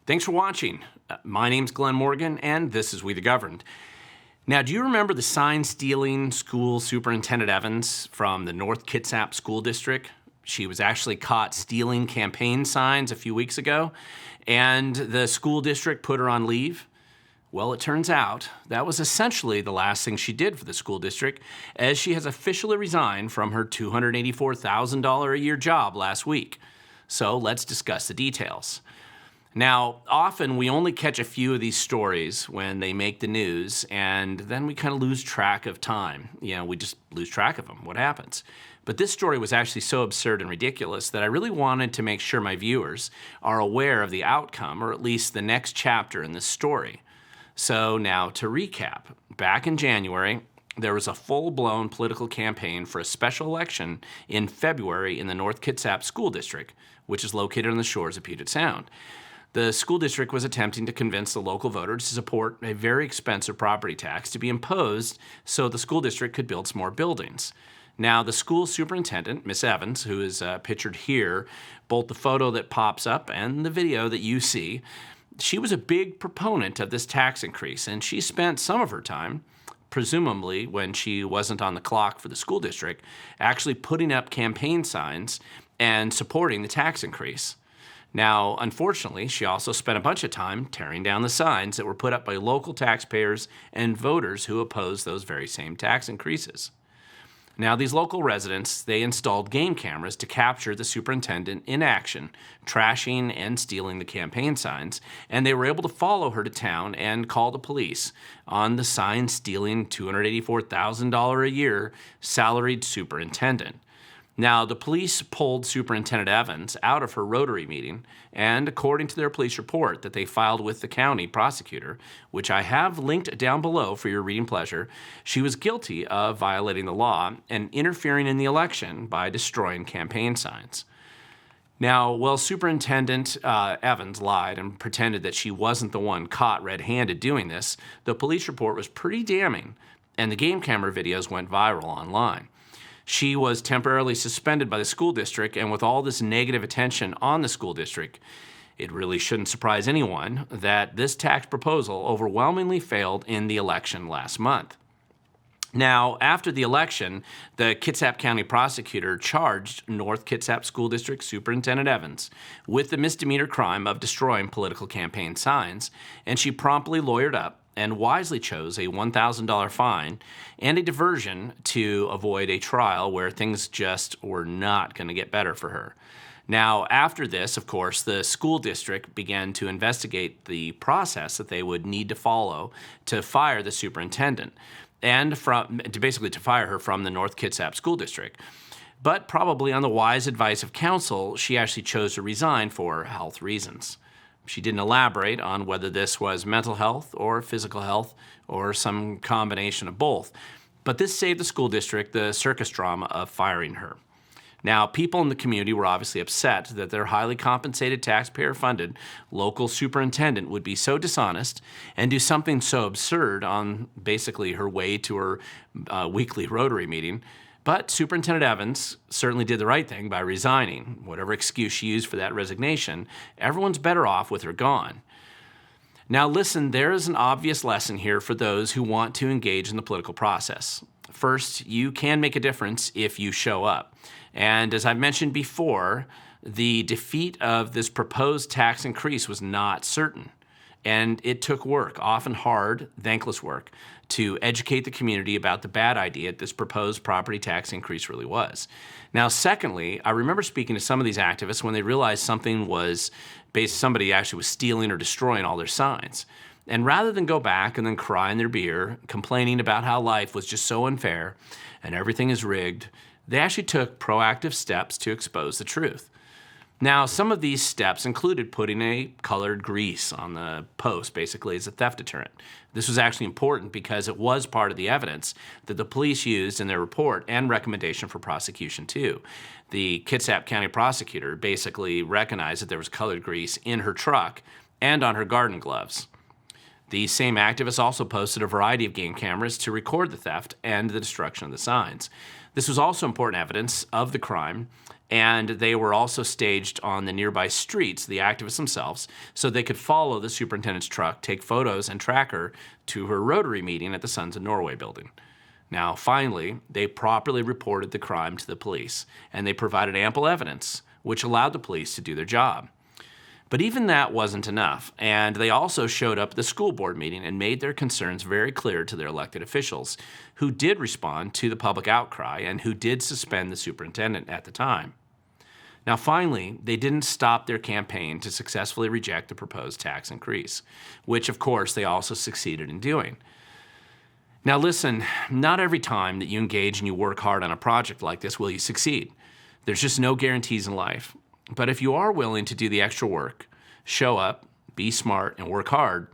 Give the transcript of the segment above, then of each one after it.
Thanks for watching. My name's Glen Morgan, and this is We the Governed. Now, do you remember the sign-stealing School Superintendent Evans from the North Kitsap School District? She was actually caught stealing campaign signs a few weeks ago, and the school district put her on leave. Well, it turns out that was essentially the last thing she did for the school district, as she has officially resigned from her $284,000 a year job last week. So let's discuss the details. Now, often we only catch a few of these stories when they make the news, and then we kind of lose track of time. We just lose track of them. What happens? But this story was actually so absurd and ridiculous that I really wanted to make sure my viewers are aware of the outcome, or at least the next chapter in this story. So now to recap, back in January, there was a full-blown political campaign for a special election in February in the North Kitsap School District, which is located on the shores of Puget Sound. The school district was attempting to convince the local voters to support a very expensive property tax to be imposed so the school district could build some more buildings. Now, the school superintendent, Miss Evans, who is pictured here, both the photo that pops up and the video that you see, she was a big proponent of this tax increase, and she spent some of her time, presumably when she wasn't on the clock for the school district, actually putting up campaign signs and supporting the tax increase. Now, unfortunately, she also spent a bunch of time tearing down the signs that were put up by local taxpayers and voters who opposed those very same tax increases. Now, these local residents, they installed game cameras to capture the superintendent in action, trashing and stealing the campaign signs, and they were able to follow her to town and call the police on the sign-stealing $284,000 a year salaried superintendent. Now, the police pulled Superintendent Evans out of her Rotary meeting, and according to their police report that they filed with the county prosecutor, which I have linked down below for your reading pleasure, she was guilty of violating the law and interfering in the election by destroying campaign signs. Now, while Superintendent Evans lied and pretended that she wasn't the one caught red-handed doing this, the police report was pretty damning, and the game camera videos went viral online. She was temporarily suspended by the school district, and with all this negative attention on the school district, it really shouldn't surprise anyone that this tax proposal overwhelmingly failed in the election last month. Now, after the election, the Kitsap County prosecutor charged North Kitsap School District Superintendent Evans with the misdemeanor crime of destroying political campaign signs, and she promptly lawyered up and wisely chose a $1,000 fine and a diversion to avoid a trial where things just were not going to get better for her. Now, after this, of course, the school district began to investigate the process that they would need to follow to fire the superintendent and to fire her from the North Kitsap School District. But probably on the wise advice of counsel, she actually chose to resign for health reasons. She didn't elaborate on whether this was mental health or physical health or some combination of both. But this saved the school district the circus drama of firing her. Now, people in the community were obviously upset that their highly compensated, taxpayer-funded local superintendent would be so dishonest and do something so absurd on basically her way to her weekly Rotary meeting. But Superintendent Evans certainly did the right thing by resigning. Whatever excuse she used for that resignation, everyone's better off with her gone. Now listen, there is an obvious lesson here for those who want to engage in the political process. First, you can make a difference if you show up. And as I've mentioned before, the defeat of this proposed tax increase was not certain. And it took work, often hard, thankless work, to educate the community about the bad idea this proposed property tax increase really was. Now, secondly, I remember speaking to some of these activists when they realized somebody actually was stealing or destroying all their signs. And rather than go back and then cry in their beer, complaining about how life was just so unfair and everything is rigged, they actually took proactive steps to expose the truth. Now, some of these steps included putting a colored grease on the post, basically as a theft deterrent. This was actually important because it was part of the evidence that the police used in their report and recommendation for prosecution too. The Kitsap County prosecutor basically recognized that there was colored grease in her truck and on her garden gloves. These same activists also posted a variety of game cameras to record the theft and the destruction of the signs. This was also important evidence of the crime, And they were also staged on the nearby streets, the activists themselves, so they could follow the superintendent's truck, take photos, and track her to her Rotary meeting at the Sons of Norway building. Now, finally, they properly reported the crime to the police, and they provided ample evidence, which allowed the police to do their job. But even that wasn't enough, and they also showed up at the school board meeting and made their concerns very clear to their elected officials, who did respond to the public outcry and who did suspend the superintendent at the time. Now, finally, they didn't stop their campaign to successfully reject the proposed tax increase, which, of course, they also succeeded in doing. Now, listen, not every time that you engage and you work hard on a project like this will you succeed. There's just no guarantees in life. But if you are willing to do the extra work, show up, be smart, and work hard,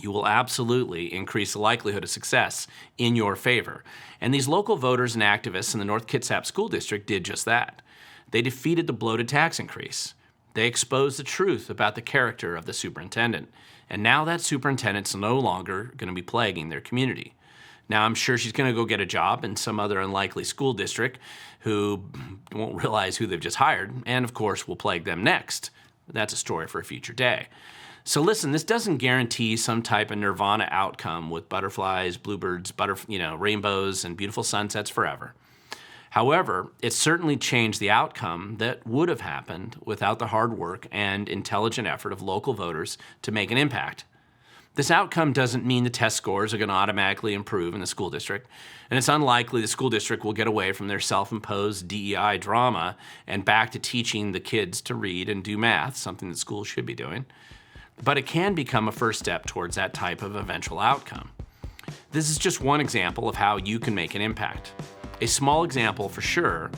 you will absolutely increase the likelihood of success in your favor. And these local voters and activists in the North Kitsap School District did just that. They defeated the bloated tax increase. They exposed the truth about the character of the superintendent. And now that superintendent's no longer going to be plaguing their community. Now, I'm sure she's going to go get a job in some other unlikely school district who won't realize who they've just hired, and of course will plague them next. That's a story for a future day. So listen, this doesn't guarantee some type of nirvana outcome with butterflies, bluebirds, rainbows, and beautiful sunsets forever. However, it certainly changed the outcome that would have happened without the hard work and intelligent effort of local voters to make an impact. This outcome doesn't mean the test scores are going to automatically improve in the school district, and it's unlikely the school district will get away from their self-imposed DEI drama and back to teaching the kids to read and do math, something that schools should be doing. But it can become a first step towards that type of eventual outcome. This is just one example of how you can make an impact. A small example for sure,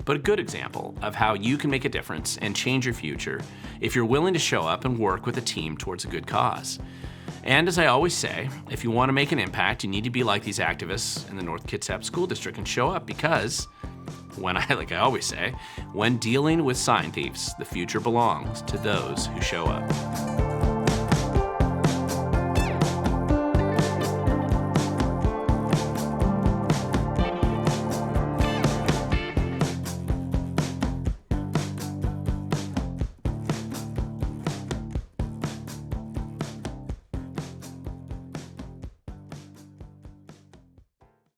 but a good example of how you can make a difference and change your future if you're willing to show up and work with a team towards a good cause. And as I always say, if you want to make an impact, you need to be like these activists in the North Kitsap School District and show up because, like I always say, when dealing with sign thieves, the future belongs to those who show up.